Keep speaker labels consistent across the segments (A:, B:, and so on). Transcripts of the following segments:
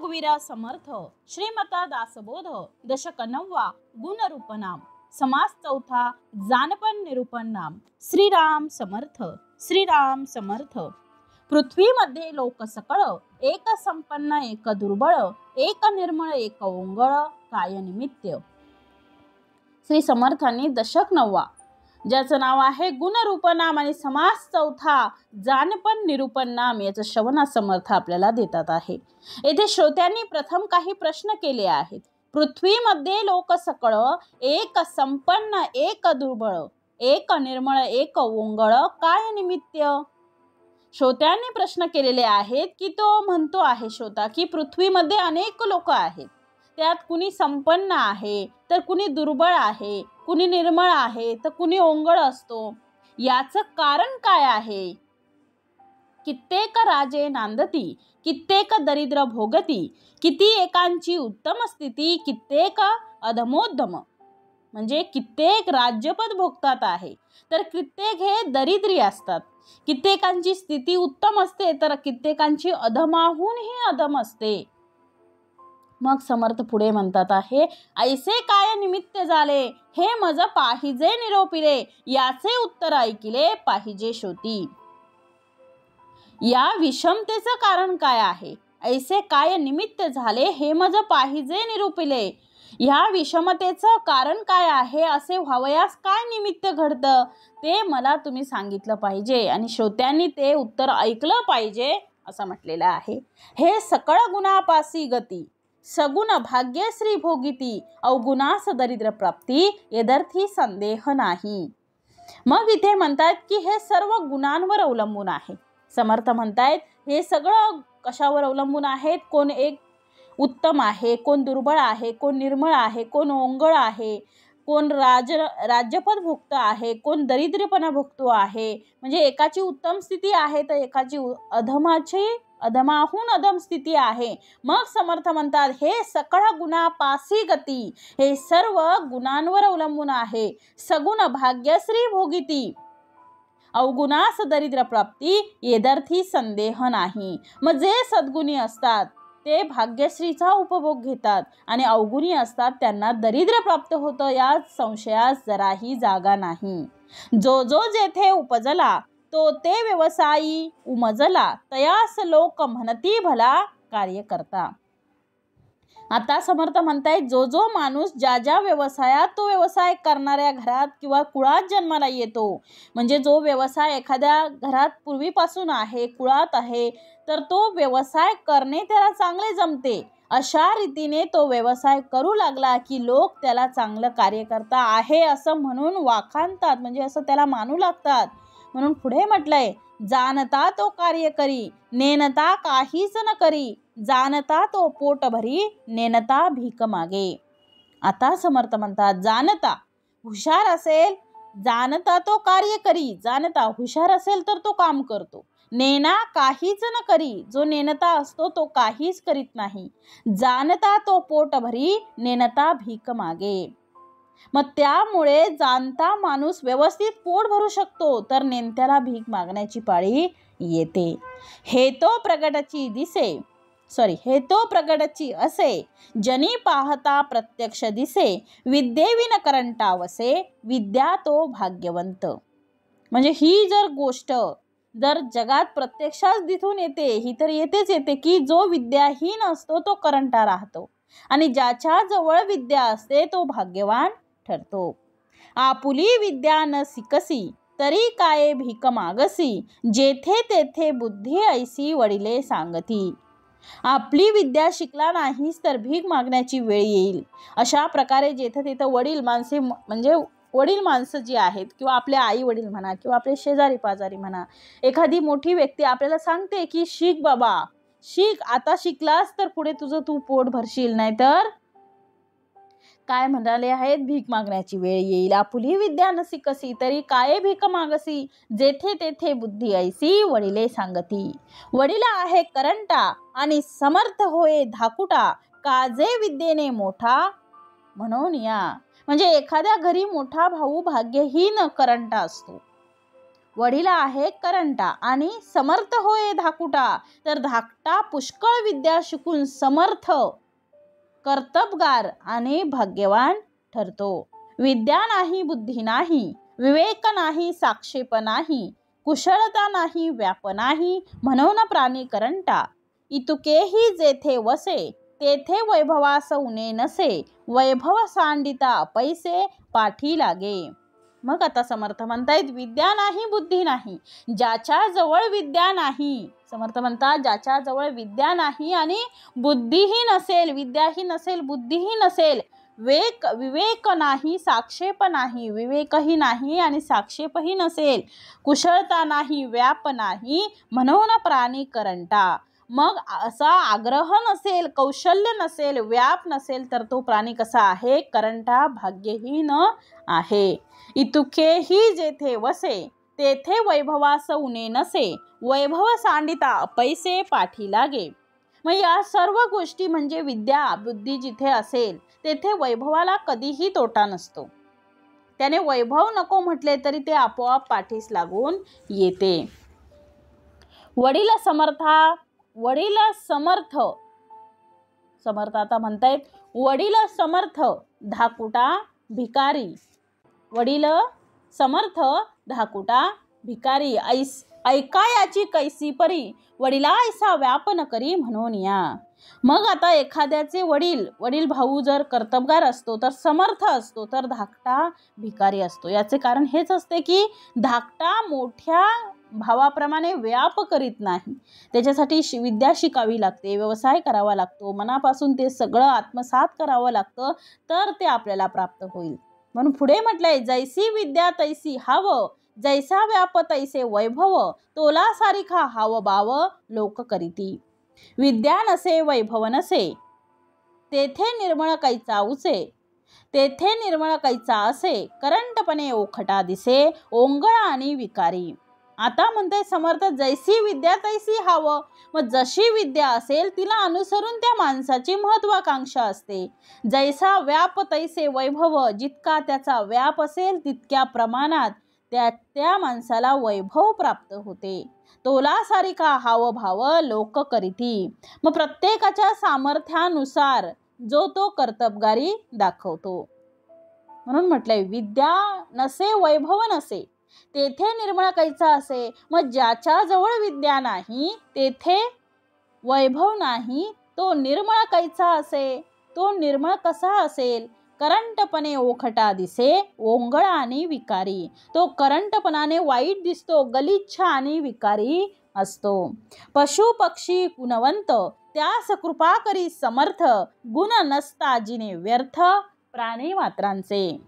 A: रघुवीर समर्थ श्रीमता दासबोध दशक 9 गुणरूप नाम समास 4 जानपण निरूपण नाम। श्रीराम समर्थ श्रीराम समर्थ। पृथ्वीमध्ये लोक सकळ एक संपन्न एक दुर्बळ एक निर्मळ एक ओंगळ काय निमित्त। श्री समर्थांनी दशक 9 ज्याचं नाव आहे गुणरूप नाम आणि समास 4 जानपण निरूपण नाम याचं श्रवण समर्थ आपल्याला देतात आहे। येथे श्रोत्यांनी प्रथम काही प्रश्न केले आहेत। पृथ्वीमध्ये लोक सकळ एक संपन्न एक दुर्बळ एक निर्मळ एक ओंगळ काय निमित्त। श्रोत्यांनी प्रश्न केलेले आहेत की तो म्हणतो आहे श्रोता की पृथ्वीमध्ये अनेक लोक आहेत, त्यात कुणी संपन्न आहे तर कुणी दुर्बळ आहे, कुणी निर्मळ आहे तर कुणी ओंगळ असतो, याचं कारण काय आहे। कित्येक राजे नांदती कित्येक दरिद्र भोगती, किती एकांची उत्तम स्थिती कित्येक अधमोद्धम। म्हणजे कित्येक राज्यपद भोगतात आहे तर कित्येक हे दरिद्री असतात, कित्येकांची स्थिती उत्तम असते तर कित्येकांची अधमाहूनही अधम असते। मग समर्थ पुढे म्हणतात आहे ऐसे काय निमित्त झाले हे मज पाहिजे निरोपिले, याचे उत्तर ऐकिले पाहिजे श्रोती। या विषमतेचं कारण काय आहे, ऐसे काय निमित्त झाले हे मज पाहिजे निरूपिले, ह्या विषमतेचं कारण काय आहे, असे व्हावयास काय निमित्त घडतं ते मला तुम्ही सांगितलं पाहिजे आणि श्रोत्यांनी ते उत्तर ऐकलं पाहिजे असं म्हटलेलं आहे। हे सकळ गुणापासी गती सगुण भाग्यश्री भोगिती, अवगुणास दरिद्र प्राप्ती यदर्थी संदेह नाही। मग इथे म्हणतात की हे सर्व गुणांवर अवलंबून आहे। समर्थ म्हणतायत हे सगळं कशावर अवलंबून आहेत, कोण एक उत्तम आहे, कोण दुर्बळ आहे, कोण निर्मळ आहे, कोण ओंगळ आहे, कोण राज्यपद भोगतो आहे, कोण दरिद्रपणा भोगतो आहे। म्हणजे एकाची उत्तम स्थिती आहे तर एकाची अधमाहून अधम स्थिती आहे। मग समर्थ म्हणतात हे सकळ गुणापासी गती, हे सर्व गुणांवर अवलंबून आहे। सगुण भाग्यश्री भोगिती अवगुणास दरिद्र प्राप्ती येदर्थी संदेह नाही। मग जे सद्गुणी असतात ते भाग्यश्रीचा उपभोग घेतात आणि अवगुणी असतात त्यांना दरिद्र प्राप्त होतं, यात संशयास जराही जागा नाही। जो जो जेथे उपजला तो ते व्यवसायी उमजला, तयास लोक म्हणती भला कार्य करता। आता समर्थ म्हणतायत जो जो माणूस ज्या ज्या व्यवसायात तो व्यवसाय करणाऱ्या घरात किंवा कुळात जन्माला येतो, म्हणजे जो व्यवसाय एखाद्या घरात पूर्वीपासून आहे, कुळात आहे, तर तो व्यवसाय करणे त्याला चांगले जमते। अशा रीतीने तो व्यवसाय करू लागला की लोक त्याला चांगलं कार्यकर्ता आहे असं म्हणून वाखाणतात, म्हणजे असं त्याला मानू लागतात। म्हणून पुढे म्हटलंय जाणता तो कार्य करी नेनता काहीच न करी, जाणता तो पोट भरी नेनता भीक मागे। आता समर्थ म्हणतात जाणता हुशार असेल, जाणता तो कार्य करी, जाणता हुशार असेल तर तो काम करतो। नेना काहीच न करी, जो नेनता असतो तो काहीच करीत नाही। जाणता तो पोट भरी नेनता भीक मागे। मग त्यामुळे जाणता माणूस व्यवस्थित पोट भरू शकतो तर नेनत्याला भीक मागण्याची पाळी येते। हे तो प्रगटची असे जनी पाहता प्रत्यक्ष दिसे, विद्येविन करंटा वसे विद्या तो भाग्यवंत। म्हणजे ही जर गोष्ट जर जगात प्रत्यक्षात दिसून येते, ही तर येतेच येते की जो विद्याहीन असतो तो करंटा राहतो आणि ज्याच्या जवळ विद्या असते तो भाग्यवान ठरतो। आपुली विद्या न शिकसी तरी काय भीक मागसी, जेथे तेथे बुद्धी ऐसी वडिले सांगती। आपली विद्या शिकला नाहीस तर भीक मागण्याची वेळ येईल। अशा प्रकारे जेथे तेथे वडील माणसे म्हणजे वडील माणसं जी आहेत किंवा आपले आई वडील म्हणा किंवा आपले शेजारी पाजारी म्हणा, एखादी मोठी व्यक्ती आपल्याला सांगते की शिक बाबा शिक, आता शिकलास तर पुढे तुझं तू पोट भरशील, नाहीतर काय म्हणाले आहेत भीक मागण्याची वेळ येईल। आपुली विद्या न शिकसी तरी काय भीक मागसी, जेथे तेथे बुद्धी ऐसी वडिले सांगती। वडिला आहे करंटा आणि समर्थ होय धाकुटा, काजे विद्येने मोठा म्हणून या। म्हणजे एखाद्या घरी मोठा भाऊ भाग्यहीन करंटा असतो, वडीला आहे करंटा आणि समर्थ होय धाकुटा, तर धाकटा पुष्कळ विद्या शिकून समर्थ, कर्तबगार आणि भाग्यवान ठरतो. विद्या नाही, बुद्धी नाही, विवेक नाही, साक्षेप नाही, कुशलता नाही, व्याप नाही, म्हणून प्राणी करंटा. इतुकेही जेथे वसे, तेथे वैभवास उणे नसे, वैभव सांडिता पैसे पाठी लागे. मग आता समर्थ म्हणतायत विद्या नाही, बुद्धी नाही, ज्याच्या जवळ विद्या नाही, समर्थ म्हणतात ज्याच्या जवळ विद्या नाही आणि बुद्धीही नसेल, विद्याही नसेल, बुद्धीही नसेल, विवेक नाही, साक्षेप नाही, विवेकही नाही आणि साक्षेपही नसेल, कुशलता नाही, व्याप नाही, म्हणून प्राणी करंटा. मग असा आग्रह नसेल, कौशल्य नसेल, व्याप नसेल, तर तो प्राणी कसा आहे? करंटा, भाग्यहीन आहे. इतुकेही जेथे वसे, तेथे वैभवास उणे नसे, वैभव सांडिता पैसे पाठी लागे. मग या सर्व गोष्टी म्हणजे विद्या बुद्धी जिथे असेल तेथे वैभवाला कधीही तोटा नसतो. त्याने वैभव नको म्हटले तरी ते आपोआप पाठीस लागून येते. वडील समर्थ आता म्हणतायत वडील समर्थ धाकुटा भिकारी. वडील समर्थ धाकुटा भिकारी, ऐका याची कैसी परी, वडिला ऐसा व्याप न करी म्हणून या. मग आता एखाद्याचे वडील भाऊ जर कर्तबगार असतो तर समर्थ असतो, तर धाकटा भिकारी असतो. याचे कारण हेच असते की धाकटा मोठ्या भावाप्रमाणे व्याप करीत नाही. त्याच्यासाठी विद्या शिकावी लागते, व्यवसाय करावा लागतो, मनापासून ते सगळं आत्मसात करावं लागतं, तर ते आपल्याला प्राप्त होईल. म्हणून पुढे म्हटलंय जैसी विद्या तैसी हाव, जैसा व्याप तैसे वैभव, तोला सारिखा हाव बाव लोक करीती. विद्या नसे, वैभव नसे, तेथे निर्मळ कैचा उसे, तेथे निर्मळ कैचा असे, करंटपणे ओखटा दिसे, ओंगळ आणि विकारी. आता म्हणते समर्थ जैसी विद्या तैसी हाव. मग जशी विद्या असेल तिला अनुसरून त्या माणसाची महत्वाकांक्षा असते. जैसा व्याप तैसे वैभव, जितका त्याचा व्याप असेल तितक्या प्रमाणात त्या माणसाला वैभव प्राप्त होते. तोला सारिखा हाव भाव लोक करीती. मग प्रत्येकाच्या सामर्थ्यानुसार जो तो कर्तबगारी दाखवतो. म्हणून म्हटलंय विद्या नसे, वैभव नसे, तेथे निर्मळ कैचा असे. मग ज्याच्या जवळ विद्या नाही तेथे वैभव नाही, तो निर्मळ कैचा असे. तो निर्मळ कसा असेल? करंटपणे ओखटा दिसे, ओंगळ आणि विकारी. तो करंटपणाने वाईट दिसतो, गलिच्छ आणि विकारी असतो. पशु पक्षी गुणवंत, त्यास कृपा करी समर्थ, गुण नसता जिने व्यर्थ प्राणी मात्रांचे.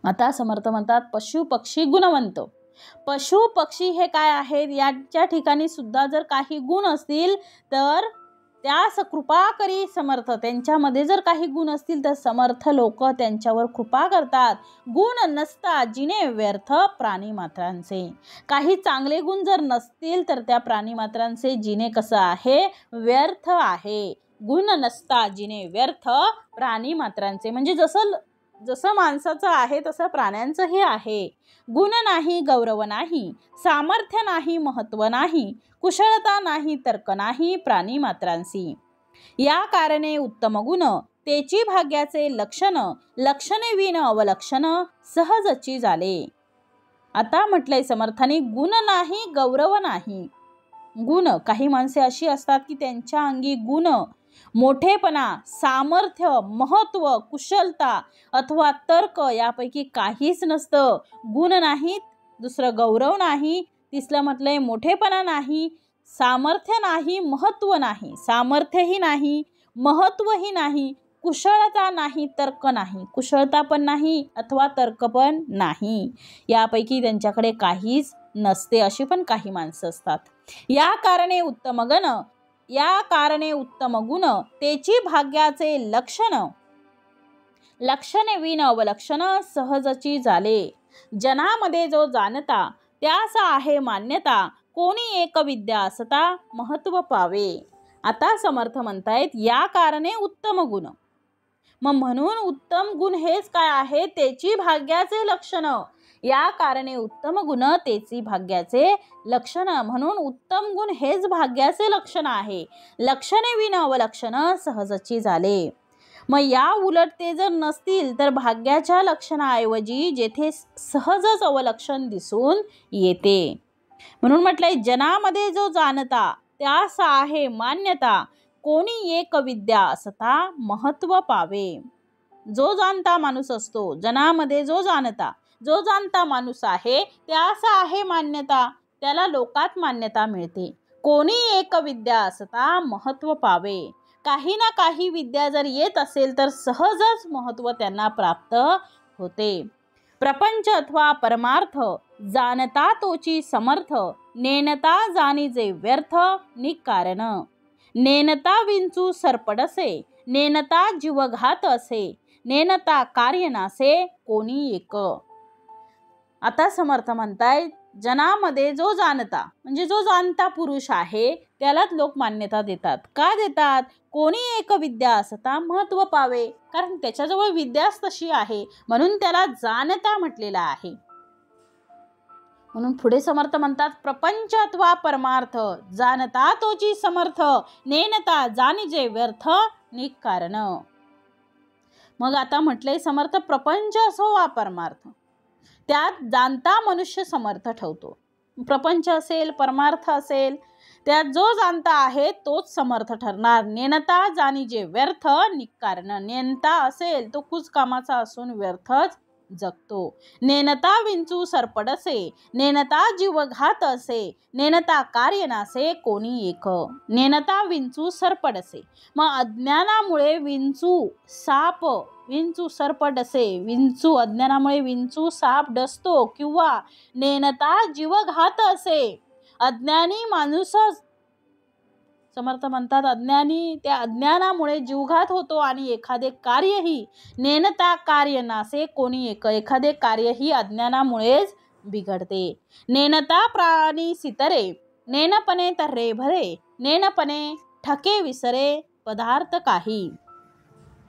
A: आता समर्थ म्हणतात पशु पक्षी गुणवंत. पशु पक्षी हे काय आहेत? याच्या ठिकाणी सुद्धा जर काही गुण असतील तर त्यास कृपा करी समर्थ. त्यांच्यामध्ये जर काही गुण असतील तर समर्थ लोक त्यांच्यावर कृपा करतात. गुण नसता जिने व्यर्थ प्राणी मात्रांचे. काही चांगले गुण जर नसतील तर त्या प्राणी मात्रांचे जिने कसं आहे? व्यर्थ आहे. गुण नसता जिने व्यर्थ प्राणी मात्रांचे, म्हणजे जसं माणसाचं आहे तसं प्राण्यांचंही आहे. गुण नाही, गौरव नाही, सामर्थ्य नाही, महत्व नाही, कुशलता नाही, तर्क नाही प्राणी मात्रांसी. या कारणे उत्तम गुण, तेची भाग्याचे लक्षण, लक्षणे विन अवलक्षण सहजची झाले. आता म्हटलंय समर्थाने गुण नाही, गौरव नाही. गुण, काही माणसे अशी असतात की त्यांच्या अंगी गुण, मोठेपणा, सामर्थ्य, महत्व, कुशलता अथवा तर्क यापैकी काहीच नसतं. गुण नाहीत, दुसरं गौरव नाही, तिसरं म्हटलंय मोठेपणा नाही, सामर्थ्य नाही, महत्व नाही, सामर्थ्यही नाही, महत्वही नाही, कुशलता नाही, तर्क नाही, कुशलता पण नाही अथवा तर्क पण नाही. यापैकी त्यांच्याकडे काहीच नसते. अशी पण काही माणसं असतात. या कारणे उत्तम गुण, तेची भाग्याचे लक्षण, लक्षणे विन अवलक्षण सहजची झाले. जनामध्ये जो जाणता त्यास आहे मान्यता, कोणी एक विद्या असता महत्व पावे. आता समर्थ म्हणतायत या कारणे उत्तम गुण. मग म्हणून उत्तम गुण हेच काय आहे, तेची भाग्याचे लक्षण. या कारणे उत्तम गुण तेची भाग्याचे लक्षण. म्हणून उत्तम गुण हेच भाग्याचे लक्षण आहे. लक्षणे विन अवलक्षण सहजची झाले. मग या उलट ते जर नसतील तर भाग्याच्या लक्षणाऐवजी जेथे सहजच अवलक्षण दिसून येते. म्हणून म्हटलंय, जनामध्ये जो जाणता त्यास आहे मान्यता, कोणी एक विद्या असता महत्व पावे. जो जाणता माणूस असतो, जनामध्ये जो जाणता माणूस आहे त्यास आहे मान्यता, त्याला लोकात मान्यता मिळते. कोणी एक विद्या असता महत्व पावे. काही ना काही विद्या जर येत असेल तर सहजच महत्व त्यांना प्राप्त होते. प्रपंच अथवा परमार्थ जाणता तोची समर्थ, नेनता जाणीजे व्यर्थ निकारण. नेनता विंचू सरपडसे, नेनता जीवघात असे, नेनता कार्य नासे कोणी एक. आता समर्थ म्हणताय, जनामध्ये जो जाणता म्हणजे जो जाणता पुरुष आहे त्यालाच लोक मान्यता देतात. का देतात? कोणी एक विद्या असता महत्व पावे, कारण त्याच्याजवळ विद्याच तशी आहे म्हणून त्याला जाणता म्हटलेला आहे. म्हणून पुढे समर्थ म्हणतात, प्रपंच अथवा परमार्थ जाणता तोची समर्थ, नेनता जाणीजे व्यर्थ निकारण. मग आता म्हटले समर्थ, प्रपंच असो वा परमार्थ, त्यात जाणता मनुष्य समर्थ ठेवतो. प्रपंच असेल, परमार्थ असेल, त्यात जो जाणता आहे तोच समर्थ ठरणार. नेनता जाणीजे व्यर्थ निकारण. नेनता असेल तो कुचकामाचा असून व्यर्थच जगतो. नेनता विंचू सरपडसे, नेनता जीवघात असे, नेनता कार्य नासे कोणी एक. नेनता विंचू सरपडसे, मग अज्ञानामुळे विंचू सरपडसे, विंचू अज्ञानामुळे विंचू साप डसतो, किंवा नेनता जीवघात असे, अज्ञानी माणूसच समर्थ म्हणतात त्या अज्ञानामुळे जीवघात होतो आणि एखादे कार्यही नेनता कार्य नासे कोणी एक, एखादे कार्यही अज्ञानामुळेच बिघडते. नेनता प्राणी सितरे, नेनपणे तर्रे भरे, नेनपणे ठके विसरे पदार्थ काही.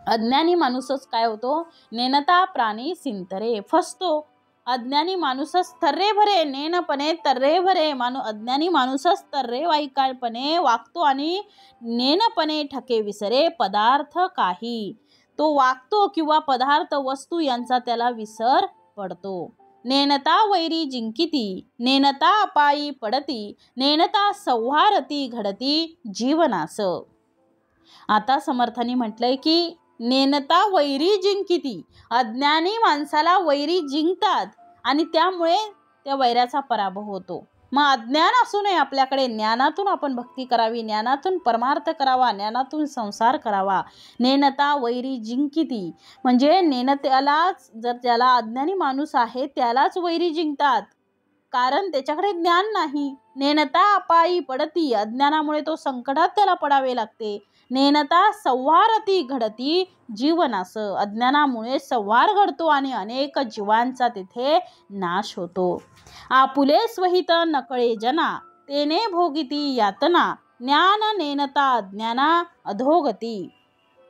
A: अज्ञानी माणूसच काय होतो, नेनता प्राणी सिंतरे फसतो. अज्ञानी माणूसच तर्रे भरे, नेनपणे तर्रे भरे, अज्ञानी माणूसच तर्रेवाईकापणे वागतो आणि नेनपणे ठके विसरे पदार्थ काही. तो वागतो किंवा पदार्थ वस्तू यांचा त्याला विसर पडतो. नेनता वैरी जिंकिती, नेनता अपायी पडती, नेनता संहारती घडती जीवनास. आता समर्थांनी म्हटलंय की नेनता वैरी जिंकिती, अज्ञानी माणसाला वैरी जिंकतात आणि त्यामुळे त्या वैराचा पराभव होतो. मग अज्ञान असू नये आपल्याकडे, ज्ञानातून आपण भक्ती करावी, ज्ञानातून परमार्थ करावा, ज्ञानातून संसार करावा. नेनता वैरी जिंकिती म्हणजे नेनत्यालाच, जर त्याला अज्ञानी माणूस आहे त्यालाच वैरी जिंकतात, कारण त्याच्याकडे ज्ञान नाही. नेनता अपायी पडती, अज्ञानामुळे तो संकटात त्याला पडावे लागते. नेनता संहारती घडती जीवनास, अज्ञानामुळे संहार घडतो आणि अनेक जीवांचा तिथे नाश होतो. आपुले स्वहित नकळे जना, तेने भोगिती यातना, ज्ञान नेनता अज्ञाना अधोगती.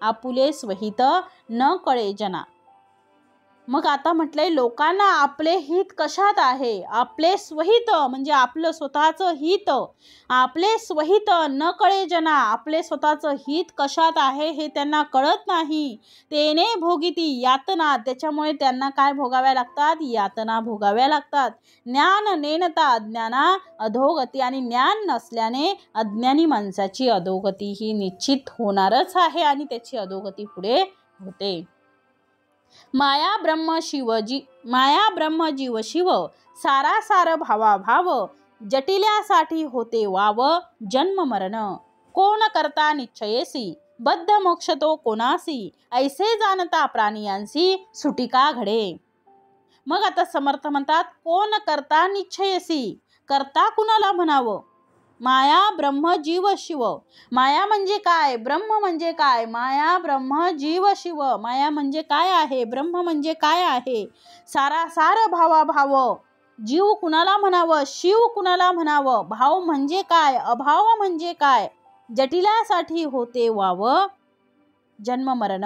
A: आपुले स्वहित न कळे जना. मग आता म्हटलंय, लोकांना आपले हित कशात आहे, आपले स्वहित म्हणजे आपलं स्वतःचं हित, आपले स्वहित न कळे जना, आपले स्वतःचं हित कशात आहे हे त्यांना कळत नाही. तेने भोगिती यातना, त्याच्यामुळे त्यांना काय भोगाव्या लागतात, यातना भोगाव्या लागतात. ज्ञान नेनता अज्ञाना अधोगती, आणि ज्ञान नसल्याने अज्ञानी माणसाची अधोगती ही निश्चित होणारच आहे आणि त्याची अधोगती पुढे होते. माया ब्रह्म जीव शिव, सारासार भावा भाव, जटिल्यासाठी होते वाव जन्म मरण. कोण करता निश्चयेसी, बद्ध मोक्ष तो कोणासी, ऐसे जाणता प्राणियांसी सुटिका घडे. मग आता समर्थ म्हणतात, कोण करता निश्चयेसी, करता कुणाला म्हणावं. माया ब्रह्म जीव शिव, माया म्हणजे काय, ब्रह्म म्हणजे काय, माया ब्रह्म जीव शिव, माया म्हणजे काय आहे, ब्रह्म म्हणजे काय आहे. सारासार भावा भाव, जीव कुणाला म्हणावं, शिव कुणाला म्हणावं, भाव म्हणजे काय, अभाव म्हणजे काय, जटिलासाठी होते वाव जन्म मरण,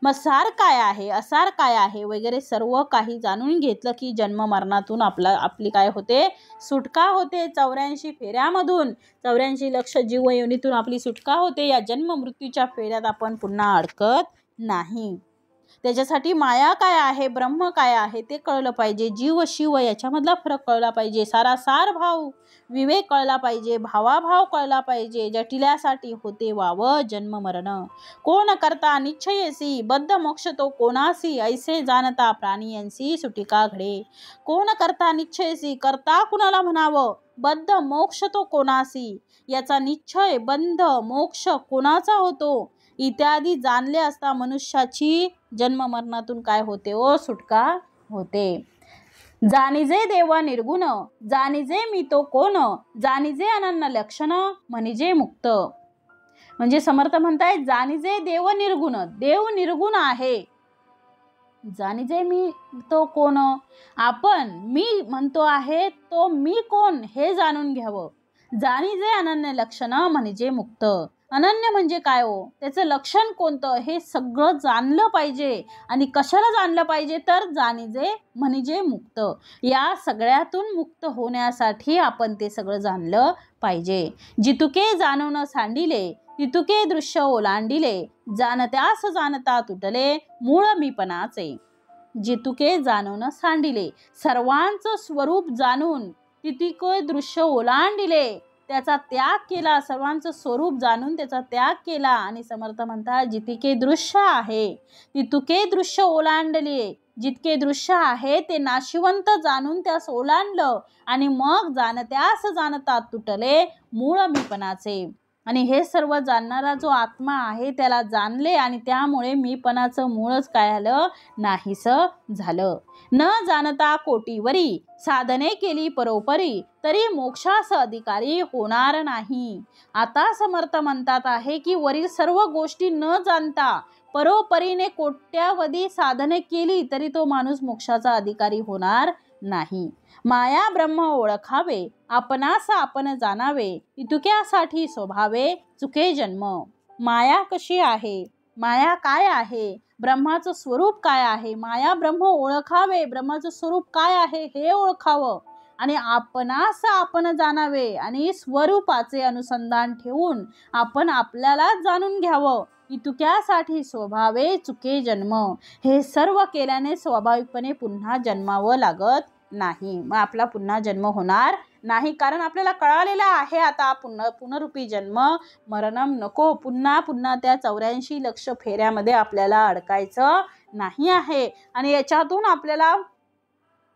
A: मग सार काय आहे असार काय आहे वगैरे सर्व काही जाणून घेतलं की जन्म मरणातून आपली काय होते, सुटका होते. 84 फेऱ्यामधून 84 लक्ष जीवयोनीतून आपली सुटका होते. या जन्म मृत्यूच्या फेऱ्यात आपण पुन्हा अडकत नाही. त्याच्यासाठी माया काय आहे, ब्रह्म काय आहे ते कळलं पाहिजे. जीव शिव याच्यामधला फरक कळला पाहिजे. सारासार भाव विवेक कळला पाहिजे. भावाभाव कळला पाहिजे. जटिल्यासाठी होते वाव जन्म मरण. कोण करता निश्चयसी बद्ध मोक्ष तो कोणासी, ऐसे जाणता प्राणियांसी सुटिका घडे. कोण करता निश्चयसी, करता कुणाला म्हणावं, बद्ध मोक्ष तो कोणासी, याचा निश्चय बंध मोक्ष कोणाचा होतो इत्यादी जाणले असता मनुष्याची जन्म मरणातून काय होते ओ, सुटका होते. जाणीजे देव निर्गुण, जाणीजे मी तो कोण, जाणीजे अनन्य लक्षण म्हणजे मुक्त. म्हणजे समर्थ म्हणताय जाणीजे देव निर्गुण, देव निर्गुण आहे. जाणीजे मी तो कोण, आपण मी म्हणतो आहे तो मी कोण हे जाणून घ्यावं. जाणीजे अनन्य लक्षण म्हणजे मुक्त. अनन्य म्हणजे काय हो, त्याचं लक्षण कोणतं हे सगळं जाणलं पाहिजे. आणि कशाला जाणलं पाहिजे तर जाणीजे म्हणजे मुक्त. या सगळ्यातून मुक्त होण्यासाठी आपण ते सगळं जाणलं पाहिजे. जितुके जाणून सांडिले तितुके दृश्य ओलांडिले, जाणत्यास जाणता तुटले मूळ मीपणाचे. जितुके जाणून सांडिले, सर्वांचं स्वरूप जाणून तितुके दृश्य ओलांडिले, त्याचा त्याग केला. सर्वांचं स्वरूप जाणून त्याचा त्याग केला. आणि समर्थ म्हणतात जितके दृश्य आहे तितुके दृश्य ओलांडले, जितके दृश्य आहे ते नाशिवंत जाणून त्यास ओलांडलं. आणि मग जाणत्यास जाणता तुटले मूळ मीपणाचे. आणि हे सर्व जाणणारा जो आत्मा आहे त्याला जाणले आणि त्यामुळे मीपणाचं मूळच काय झालं, नाहीस झालं. न जाणता कोटीवरी साधने केली परोपरी, तरी मोक्षास अधिकारी होणार नाही. आता समर्थ म्हणतात आहे की वरील सर्व गोष्टी न जाणता परोपरीने कोट्यावधी साधने केली तरी तो माणूस मोक्षाचा अधिकारी होणार नाही. माया ब्रह्म ओळखावे, आपणास आपण जाणावे, इतुक्यासाठी स्वभावे चुके जन्म. माया कशी आहे, माया काय आहे, ब्रह्माचं स्वरूप काय आहे, माया ब्रह्म ओळखावे, ब्रह्माचं स्वरूप काय आहे हे ओळखावं. आणि आपणास आपण जाणावे आणि स्वरूपाचे अनुसंधान ठेवून आपण आपल्याला जाणून घ्यावं. इतुक्यासाठी स्वभावे चुके जन्म. हे सर्व केल्याने स्वाभाविकपणे पुन्हा जन्मावं लागत नाही. मग आपला पुन्हा जन्म होणार नाही. कारण आपल्याला कळालेलं आहे आता पुनरुपी जन्म मरणम नको. पुन्हा पुन्हा त्या 84 लक्ष फेऱ्यामध्ये आपल्याला अडकायचं नाही आहे. आणि याच्यातून आपल्याला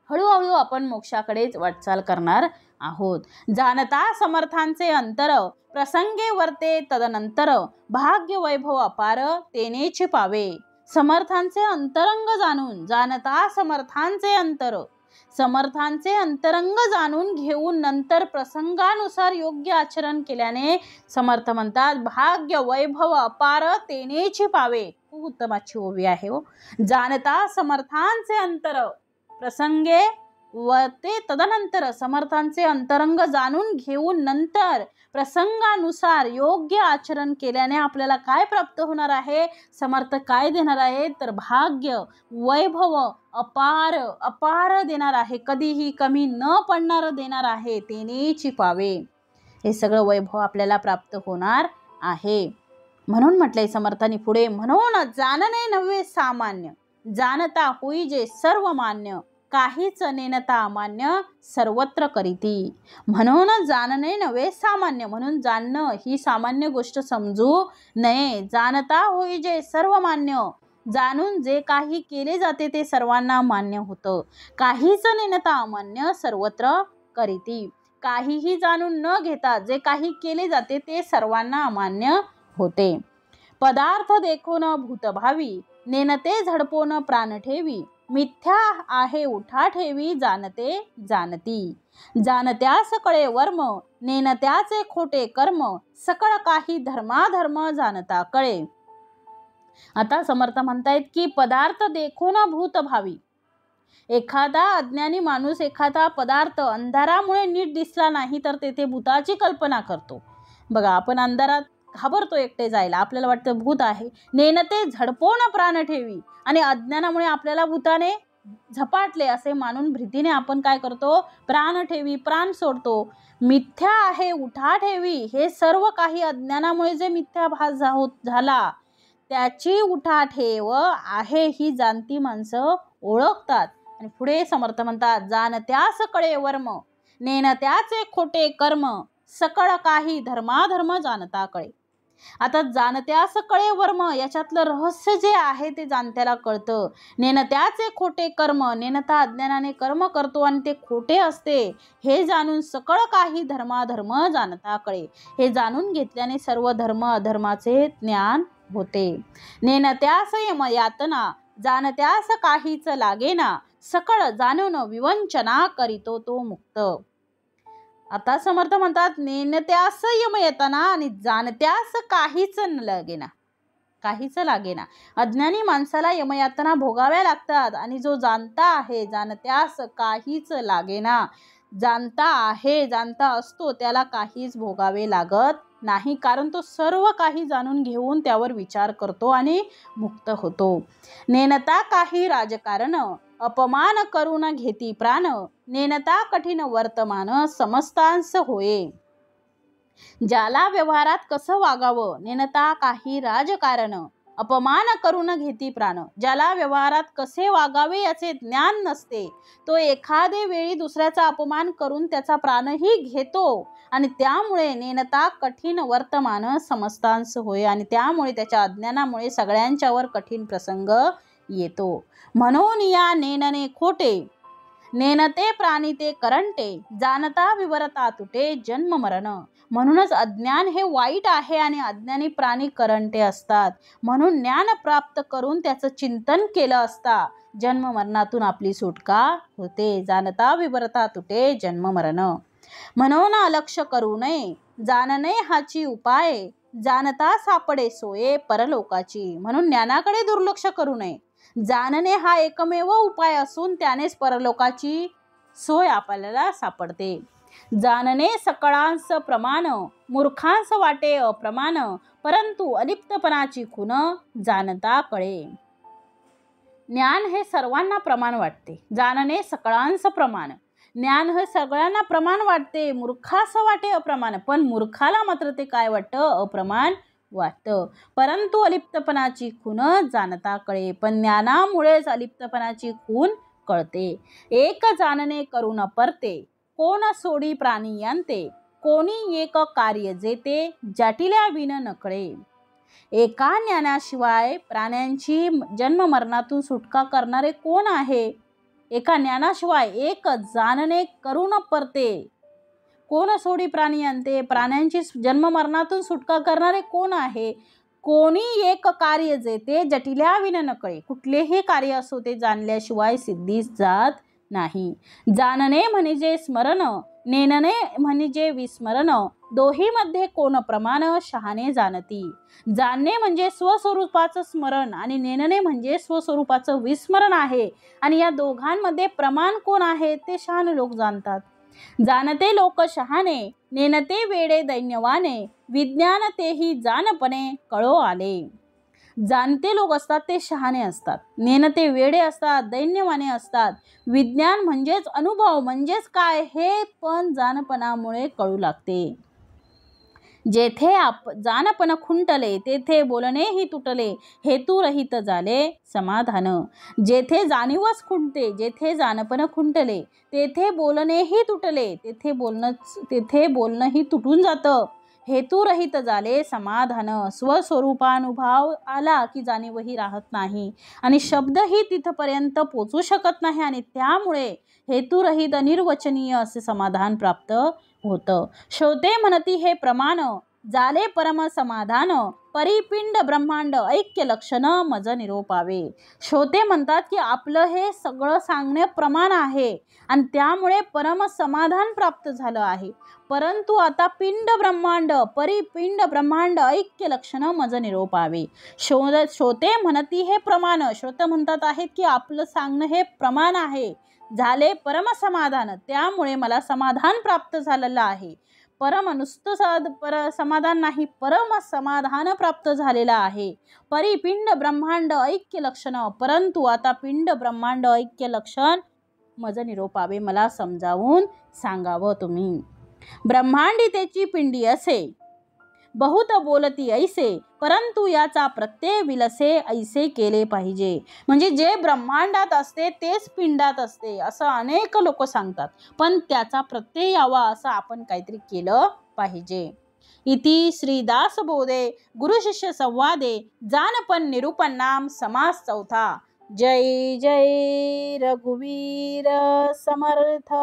A: हळूहळू आपण मोक्षाकडेच वाटचाल करणार आहोत. जाणता समर्थांचे अंतर, प्रसंगे वर्ते तदनंतर, भाग्य वैभव अपार तेनेच पावे. समर्थांचे अंतरंग जाणून, जाणता समर्थांचे अंतर, समर्थांचे अंतरंग जाणून घेऊन नंतर प्रसंगानुसार योग्य आचरण केल्याने समर्थ म्हणतात भाग्य वैभव अपार तेनेच पावे. खूप उत्तमाची ओवी आहे हो. जाणता समर्थांचे अंतर, प्रसंगे वर्ते तदनंतर, समर्थांचे अंतरंग जाणून घेऊन नंतर प्रसंगानुसार योग्य आचरण केल्याने आपल्याला काय प्राप्त होणार आहे, समर्थ काय देणार आहे तर भाग्य वैभव अपार अपार देणार आहे. कधीही कमी न पडणार देणार आहे. तेनेच पावे. हे सगळं वैभव आपल्याला प्राप्त होणार आहे. म्हणून म्हटलंय समर्थांनी पुढे, म्हणून जाणणे नव्हे सामान्य, जाणता होई जे सर्व मान्य, काहीच नेनता अमान्य सर्वत्र करीती. म्हणून जाणणे नव्हे सामान्य, म्हणून जाणणं ही सामान्य गोष्ट समजू नये. जाणता होई जे सर्व मान्य, जाणून जे काही केले जाते ते सर्वांना मान्य होतं. काहीच नेनता अमान्य सर्वत्र करीती. काहीही जाणून न घेता जे काही केले जाते ते सर्वांना अमान्य होते. पदार्थ देखून भूतभावी, नेनते झडपोन प्राण ठेवी, मिथ्या आहे उठा ठेवी जाणते जाणती. जाणत्यास कळे वर्म, नेनत्याचे खोटे कर्म, सकळ काही धर्माधर्म जाणता कळे. आता समर्थ म्हणतायत की पदार्थ देखून भूतभावी. एखादा अज्ञानी माणूस एखादा पदार्थ अंधारामुळे नीट दिसला नाही तर तेथे भूताची कल्पना करतो. बघा आपण अंधारात घाबरतो एकटे जायला, आपल्याला वाटतं भूत आहे. नेनते झडपोन प्राण ठेवी, आणि अज्ञानामुळे आपल्याला भूताने झपाटले असे मानून भीतीने आपण काय करतो, प्राण ठेवी, प्राण सोडतो. मिथ्या आहे उठा ठेवी, हे सर्व काही अज्ञानामुळे जे मिथ्याभास झाला त्याची उठा ठेव आहे ही जाणती माणसं ओळखतात. आणि पुढे समर्थ म्हणतात, जाणत्यास कळे वर्म, नेणत्याचे खोटे कर्म, सकळ काही धर्माधर्म जाणता कळे. आता जाणत्यास कळे वर्म, याच्यातलं रहस्य जे आहे ते जाणत्याला कळतं. नेणत्याचे खोटे कर्म, नेणता अज्ञानाने कर्म करतो आणि ते खोटे असते हे जाणून सकळ काही धर्माधर्म जाणता कळे. हे जाणून घेतल्याने सर्व धर्म अधर्माचे ज्ञान होते. नेणत्यास यम यातना, जाणत्यास काहीच लागेना, सकळ जाणून विवंचना करीतो तो मुक्त. आता समर्थ म्हणतात, नेणत्यास यम येताना आणि जाणत्यास काहीच लागेना, काहीच लागेना. अज्ञानी माणसाला यमयातना भोगाव्या लागतात आणि जो जाणता आहे, जाणत्यास काहीच लागेना, जाणता आहे, जाणता असतो त्याला काहीच भोगावे लागत नाही, कारण तो सर्व काही जाणून घेऊन त्यावर विचार करतो आणि मुक्त होतो. नेणता काही राजकारण, अपमान करून घेती प्राण, नेणता कठीण वर्तमान, समस्तांस होये. ज्याला व्यवहारात कसं वागावं, नेणता काही राजकारण, अपमान करून घेती प्राण, ज्याला व्यवहारात कसे वागावे याचे ज्ञान नसते, तो एखादे वेळी दुसऱ्याचा अपमान करून त्याचा प्राणही घेतो आणि त्यामुळे नेणता कठीण वर्तमान समस्तांस होय, आणि त्यामुळे त्याच्या अज्ञानामुळे सगळ्यांच्यावर कठीण प्रसंग येतो. म्हणून या नेणने खोटे, नेणते प्राणी ते करंटे, जाणता विवरता तुटे जन्म मरण. म्हणूनच अज्ञान हे वाईट आहे आणि अज्ञानी प्राणी करंटे असतात. म्हणून ज्ञान प्राप्त करून त्याचं चिंतन केलं असता जन्म मरणातून आपली सुटका होते. जाणता विवरता तुटे जन्म मरण. म्हणून अलक्ष करू नये, जाणणे हाची उपाय, जाणता सापडे सोये परलोकाची. म्हणून ज्ञानाकडे दुर्लक्ष करू नये. जाणणे हा एकमेव उपाय असून त्यानेच परलोकाची सोय आपल्याला सापडते. जाणणे सकळांस प्रमाण, मूर्खांस वाटे अप्रमाण, परंतु अलिप्तपणाची खुण जाणता कळे. ज्ञान हे सर्वांना प्रमाण वाटते, जाणणे सकळांस प्रमाण. ज्ञान हे सगळ्यांना प्रमाण वाटते, मूर्खास वाटे अप्रमाण, पण मूर्खाला मात्र ते काय वाटतं, अप्रमाण वाटतं. परंतु अलिप्तपणाची खूण जाणता कळे, पण ज्ञानामुळेच अलिप्तपणाची खूण कळते. एक जाणणे करून परते, कोण सोडी प्राणी यांते, कोणी एक कार्य जेते, जटिल्या विन नकळे. एका ज्ञानाशिवाय प्राण्यांची जन्म मरणातून सुटका करणारे कोण आहे? एका ज्ञानाशिवाय एक जाणणे करून परते, कोण सोडी प्राणी आणते, प्राण्यांची जन्म मरणातून सुटका करणारे कोण आहे? कोणी एक कार्य जेते, जटिल्या विन नकळे. कुठलेही कार्य असो ते जाणल्याशिवाय सिद्धीस जात नाही. जाणणे म्हणजे स्मरण, नेणणे म्हणजे विस्मरण, दोहीमध्ये कोण प्रमाण शहाणे जाणती. जाणणे म्हणजे स्वस्वरूपाचं स्मरण आणि नेणणे म्हणजे स्वस्वरूपाचं विस्मरण आहे, आणि या दोघांमध्ये प्रमाण कोण आहे ते शहाणे लोक जाणतात. जाणते लोक शहाणे, नेणते वेडे दैन्यवाने, विज्ञान तेही जाणपणे कळो आले. जाणते लोक असतात ते शहाणे असतात, नेणते वेडे असतात, दैन्यवाने असतात. विज्ञान म्हणजेच अनुभव म्हणजेच काय हे पण जाणपणामुळे कळू लागते. जेथे जाणपण खुंटले तेथे बोलणेही तुटले, हेतुरहित झाले समाधान. जेथे जाणीवच खुंटते, जेथे जाणपण खुंटले तेथे बोलणेही तुटले, तेथे बोलणंही तुटून जातं, हेतुरहित झाले समाधान. स्वस्वरूपानुभव आला की जाणीवही राहत नाही आणि शब्दही तिथपर्यंत पोचू शकत नाही, आणि त्यामुळे हेतुरहित अनिर्वचनीय असे समाधान प्राप्त होतं. श्रोते म्हणती हे प्रमाण, झाले परम समाधान, परिपिंड ब्रह्मांड ऐक्य लक्षण मज निरोपावे. श्रोते म्हणतात की आपलं हे सगळं सांगणे प्रमाण आहे आणि त्यामुळे परम समाधान प्राप्त झालं आहे. परंतु आता पिंड ब्रह्मांड, परिपिंड ब्रह्मांड ऐक्य लक्षण मज निरोपावे. श्रोते म्हणती हे प्रमाण, श्रोते म्हणतात आहेत की आपलं सांगणं हे प्रमाण आहे, झाले परम समाधान, त्यामुळे मला समाधान प्राप्त झालेलं आहे. परम नुसतं समाधान नाही, परम समाधान प्राप्त झालेलं आहे. परी पिंड ब्रह्मांड ऐक्य लक्षण, परंतु आता पिंड ब्रह्मांड ऐक्य लक्षण मज निरोपावे, मला समजावून सांगावं तुम्ही. ब्रह्मांडी त्याची पिंडी असे, बहुत बोलती ऐसे, परंतु याचा प्रत्यय विलसे ऐसे केले पाहिजे. म्हणजे जे ब्रह्मांडात असते तेच पिंडात असते असं अनेक लोक सांगतात, पण त्याचा प्रत्यय यावा असं आपण काहीतरी केलं पाहिजे. इति श्री दासबोधे गुरु शिष्य संवादे जानपन निरूपण नाम समास चौथा. जय जय रघुवीर समर्थ.